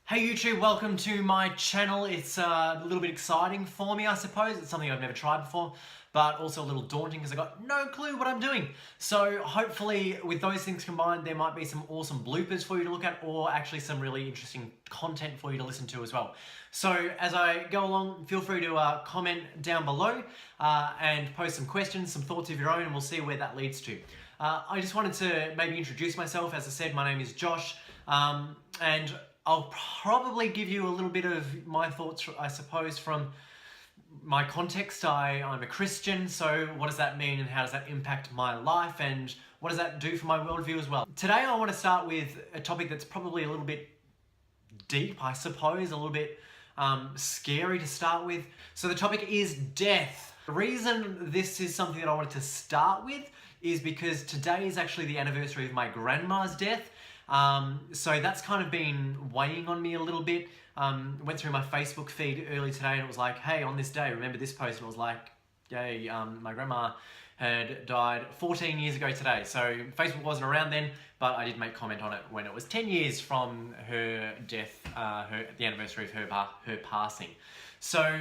Hey YouTube, welcome to my channel. It's a little bit exciting for me, I suppose. It's something I've never tried before, but also a little daunting because I got no clue what I'm doing. So hopefully with those things combined, there might be some awesome bloopers for you to look at or actually some really interesting content for you to listen to as well. So as I go along, feel free to comment down below and post some questions, some thoughts of your own, and we'll see where that leads to. I just wanted to maybe introduce myself. As I said, my name is Josh, and I'll probably give you a little bit of my thoughts, I suppose, from my context. I'm a Christian, so what does that mean and how does that impact my life and what does that do for my worldview as well? Today I want to start with a topic that's probably a little bit deep, I suppose, a little bit scary to start with. So the topic is death. The reason this is something that I wanted to start with is because today is actually the anniversary of my grandma's death. So that's kind of been weighing on me a little bit. Went through my Facebook feed early today and it was like, hey, on this day, remember this post? And it was like, yay, my grandma had died 14 years ago today. So Facebook wasn't around then, but I did make comment on it when it was 10 years from her death, the anniversary of her passing. So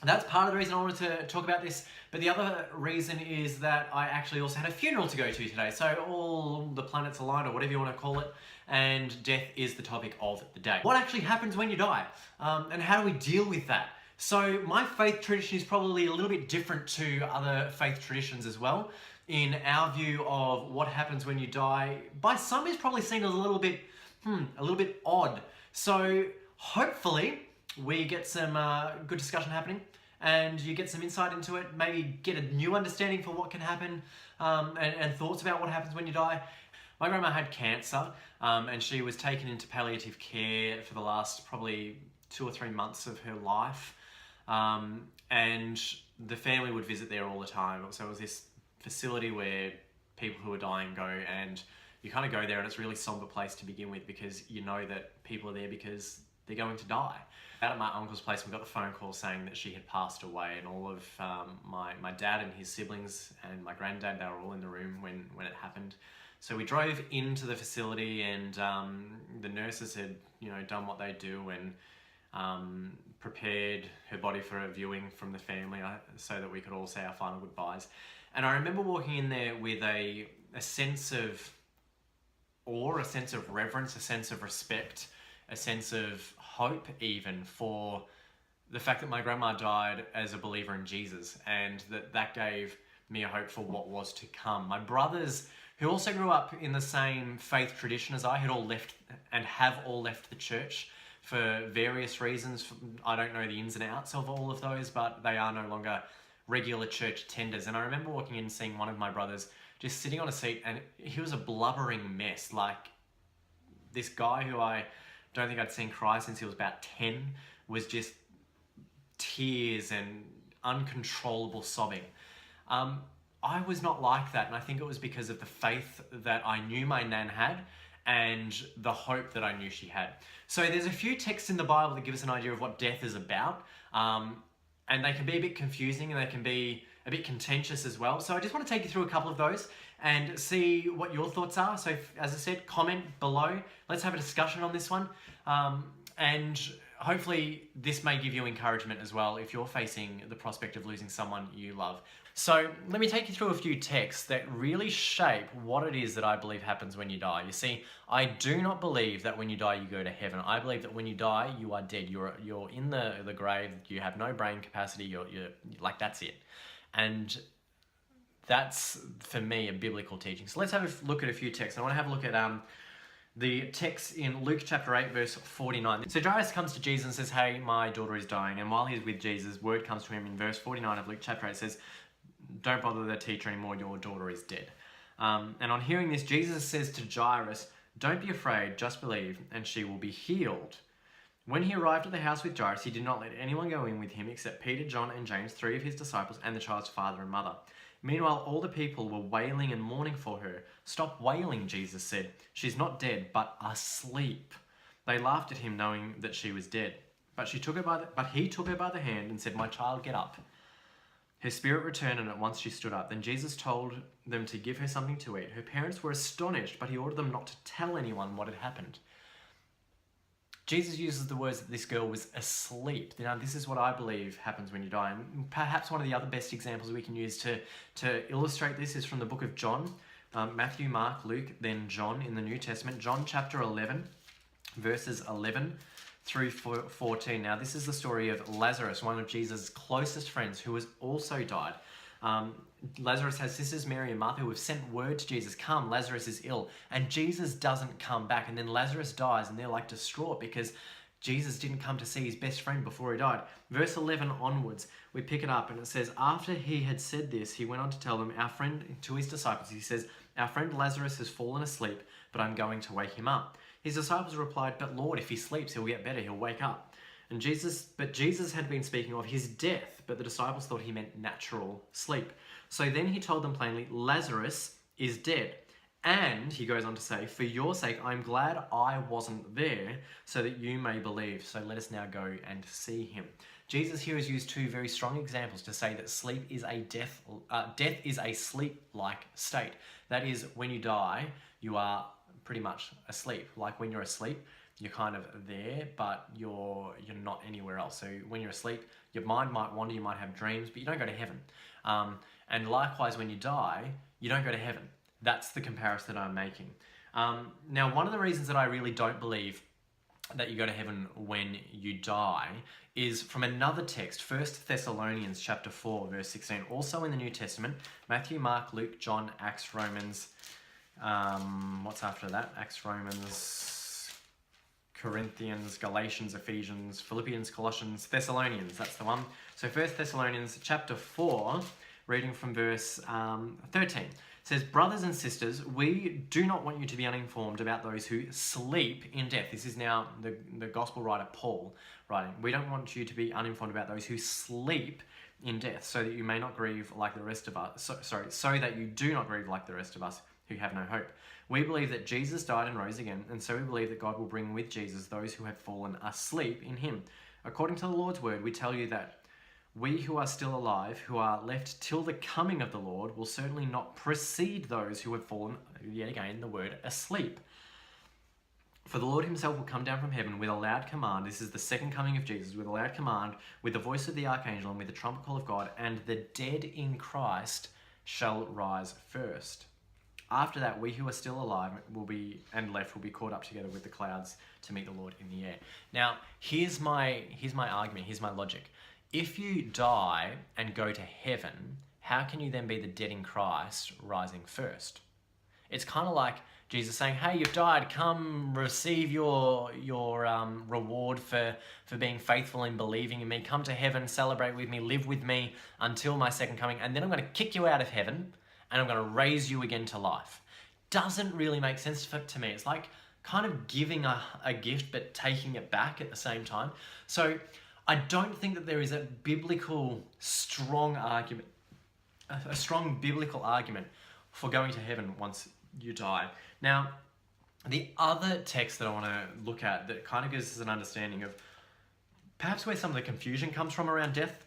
that's part of the reason I wanted to talk about this, but the other reason is that I actually also had a funeral to go to today. So all the planets aligned, or whatever you want to call it, and death is the topic of the day. What actually happens when you die, and how do we deal with that? So my faith tradition is probably a little bit different to other faith traditions as well. In our view of what happens when you die, by some is probably seen as a little bit odd. So hopefully we get some good discussion happening and you get some insight into it, maybe get a new understanding for what can happen and thoughts about what happens when you die. My grandma had cancer and she was taken into palliative care for the last probably 2 or 3 months of her life, and the family would visit there all the time. So it was this facility where people who are dying go, and you kind of go there and it's a really somber place to begin with because you know that people are there because they're going to die. Out at my uncle's place, we got the phone call saying that she had passed away, and all of my dad and his siblings and my granddad, they were all in the room when it happened. So we drove into the facility and the nurses had done what they do and prepared her body for a viewing from the family so that we could all say our final goodbyes. And I remember walking in there with a sense of awe, a sense of reverence, a sense of respect, a sense of hope even for the fact that my grandma died as a believer in Jesus, and that gave me a hope for what was to come. My brothers, who also grew up in the same faith tradition as I, had all left and have all left the church for various reasons. I don't know the ins and outs of all of those, but they are no longer regular church attenders. And I remember walking in and seeing one of my brothers just sitting on a seat, and he was a blubbering mess. Like, this guy who I don't think I'd seen cry since he was about 10 was just tears and uncontrollable sobbing. I was not like that, and I think it was because of the faith that I knew my nan had and the hope that I knew she had. So there's a few texts in the Bible that give us an idea of what death is about, and they can be a bit confusing and they can be a bit contentious as well. So I just want to take you through a couple of those and see what your thoughts are. So as I said, comment below. Let's have a discussion on this one. And hopefully this may give you encouragement as well if you're facing the prospect of losing someone you love. So let me take you through a few texts that really shape what it is that I believe happens when you die. You see, I do not believe that when you die you go to heaven. I believe that when you die you are dead. You're in the grave. You have no brain capacity. You're like, that's it. And that's, for me, a biblical teaching. So let's have a look at a few texts. I want to have a look at the text in Luke chapter 8, verse 49. So Jairus comes to Jesus and says, hey, my daughter is dying. And while he's with Jesus, word comes to him in verse 49 of Luke chapter 8. It says, don't bother the teacher anymore, your daughter is dead. And on hearing this, Jesus says to Jairus, don't be afraid, just believe, and she will be healed. When he arrived at the house with Jairus, he did not let anyone go in with him except Peter, John, and James, 3 of his disciples, and the child's father and mother. Meanwhile, all the people were wailing and mourning for her. Stop wailing, Jesus said. She's not dead, but asleep. They laughed at him, knowing that she was dead. But he took her by the hand and said, my child, get up. Her spirit returned, and at once she stood up. Then Jesus told them to give her something to eat. Her parents were astonished, but he ordered them not to tell anyone what had happened. Jesus uses the words that this girl was asleep. Now, this is what I believe happens when you die. And perhaps one of the other best examples we can use to illustrate this is from the book of John. Matthew, Mark, Luke, then John in the New Testament. John chapter 11, verses 11 through 14. Now, this is the story of Lazarus, one of Jesus' closest friends, who has also died. Lazarus has sisters Mary and Martha who have sent word to Jesus, come, Lazarus is ill. And Jesus doesn't come back. And then Lazarus dies and they're like distraught because Jesus didn't come to see his best friend before he died. Verse 11 onwards, we pick it up and it says, after he had said this, he went on to tell them, our friend, to his disciples, he says, our friend Lazarus has fallen asleep, but I'm going to wake him up. His disciples replied, but Lord, if he sleeps, he'll get better, he'll wake up. But Jesus had been speaking of his death, but the disciples thought he meant natural sleep. So then he told them plainly, Lazarus is dead. And he goes on to say, for your sake, I'm glad I wasn't there so that you may believe. So let us now go and see him. Jesus here has used two very strong examples to say that sleep is death is a sleep-like state. That is, when you die, you are pretty much asleep. Like when you're asleep, you're kind of there, but you're not anywhere else. So when you're asleep, your mind might wander, you might have dreams, but you don't go to heaven. And likewise, when you die, you don't go to heaven. That's the comparison that I'm making. Now, one of the reasons that I really don't believe that you go to heaven when you die is from another text, 1 Thessalonians chapter 4, verse 16. Also in the New Testament, Matthew, Mark, Luke, John, Acts, Romans. What's after that? Acts, Romans, Corinthians, Galatians, Ephesians, Philippians, Colossians, Thessalonians. That's the one. So 1 Thessalonians chapter 4, reading from verse 13. It says, brothers and sisters, we do not want you to be uninformed about those who sleep in death. This is now the gospel writer Paul writing. We don't want you to be uninformed about those who sleep in death, so that you may not grieve like the rest of us. So that you do not grieve like the rest of us who have no hope. We believe that Jesus died and rose again, and so we believe that God will bring with Jesus those who have fallen asleep in him. According to the Lord's word, we tell you that we who are still alive, who are left till the coming of the Lord, will certainly not precede those who have fallen, yet again, the word asleep. For the Lord himself will come down from heaven with a loud command. This is the second coming of Jesus, with a loud command, with the voice of the archangel and with the trumpet call of God, and the dead in Christ shall rise first. After that, we who are still alive will be caught up together with the clouds to meet the Lord in the air. Now, here's my argument, here's my logic. If you die and go to heaven, how can you then be the dead in Christ rising first? It's kind of like Jesus saying, hey, you've died, come receive your reward for being faithful and believing in me. Come to heaven, celebrate with me, live with me until my second coming, and then I'm going to kick you out of heaven and I'm going to raise you again to life. Doesn't really make sense to me. It's like kind of giving a gift but taking it back at the same time. So I don't think that there is a strong biblical argument for going to heaven once you die. Now, the other text that I want to look at that kind of gives us an understanding of perhaps where some of the confusion comes from around death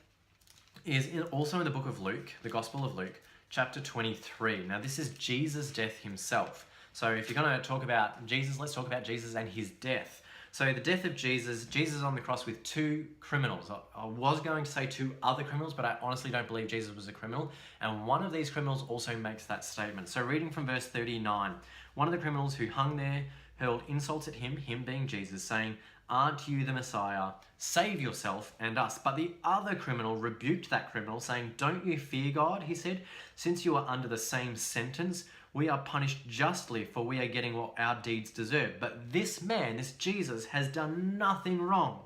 is also in the book of Luke, the Gospel of Luke, chapter 23. Now, this is Jesus' death himself. So if you're going to talk about Jesus, let's talk about Jesus and his death. So the death of Jesus on the cross with two criminals. I was going to say two other criminals, but I honestly don't believe Jesus was a criminal. And one of these criminals also makes that statement. So reading from verse 39, one of the criminals who hung there hurled insults at him being Jesus, saying, aren't you the Messiah? Save yourself and us. But the other criminal rebuked that criminal, saying, don't you fear God, he said, since you are under the same sentence. We are punished justly, for we are getting what our deeds deserve. But this man, this Jesus, has done nothing wrong.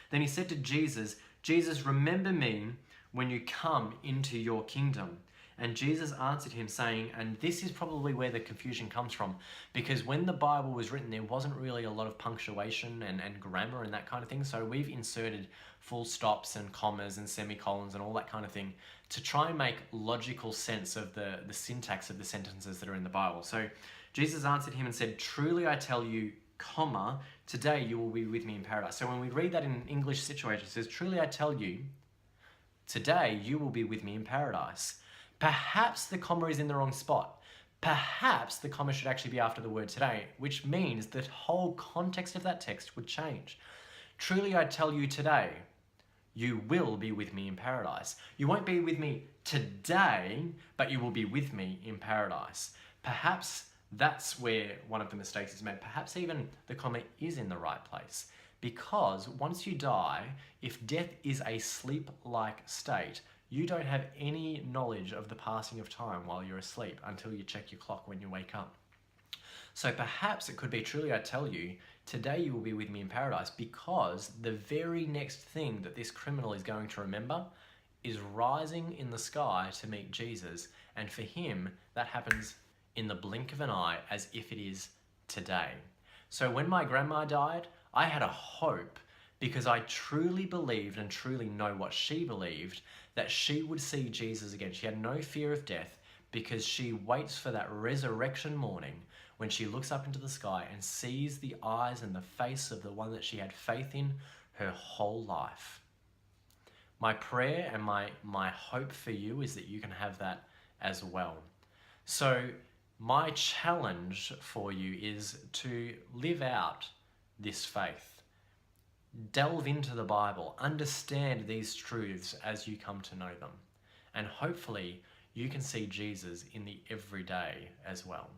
Then he said to Jesus, Jesus, remember me when you come into your kingdom. And Jesus answered him saying, and this is probably where the confusion comes from, because when the Bible was written, there wasn't really a lot of punctuation and grammar and that kind of thing. So we've inserted full stops and commas and semicolons and all that kind of thing to try and make logical sense of the syntax of the sentences that are in the Bible. So Jesus answered him and said, truly I tell you, comma, today you will be with me in paradise. So when we read that in an English situation, it says, truly I tell you, today you will be with me in paradise. Perhaps the comma is in the wrong spot. Perhaps the comma should actually be after the word today, which means the whole context of that text would change. Truly I tell you today, you will be with me in paradise. You won't be with me today, but you will be with me in paradise. Perhaps that's where one of the mistakes is made. Perhaps even the comma is in the right place. Because once you die, if death is a sleep-like state, you don't have any knowledge of the passing of time while you're asleep until you check your clock when you wake up. So perhaps it could be, truly I tell you, today you will be with me in paradise, because the very next thing that this criminal is going to remember is rising in the sky to meet Jesus. And for him, that happens in the blink of an eye, as if it is today. So when my grandma died, I had a hope, because I truly believed and truly know what she believed, that she would see Jesus again. She had no fear of death, because she waits for that resurrection morning when she looks up into the sky and sees the eyes and the face of the one that she had faith in her whole life. My prayer and my hope for you is that you can have that as well. So my challenge for you is to live out this faith. Delve into the Bible, understand these truths as you come to know them, and hopefully you can see Jesus in the everyday as well.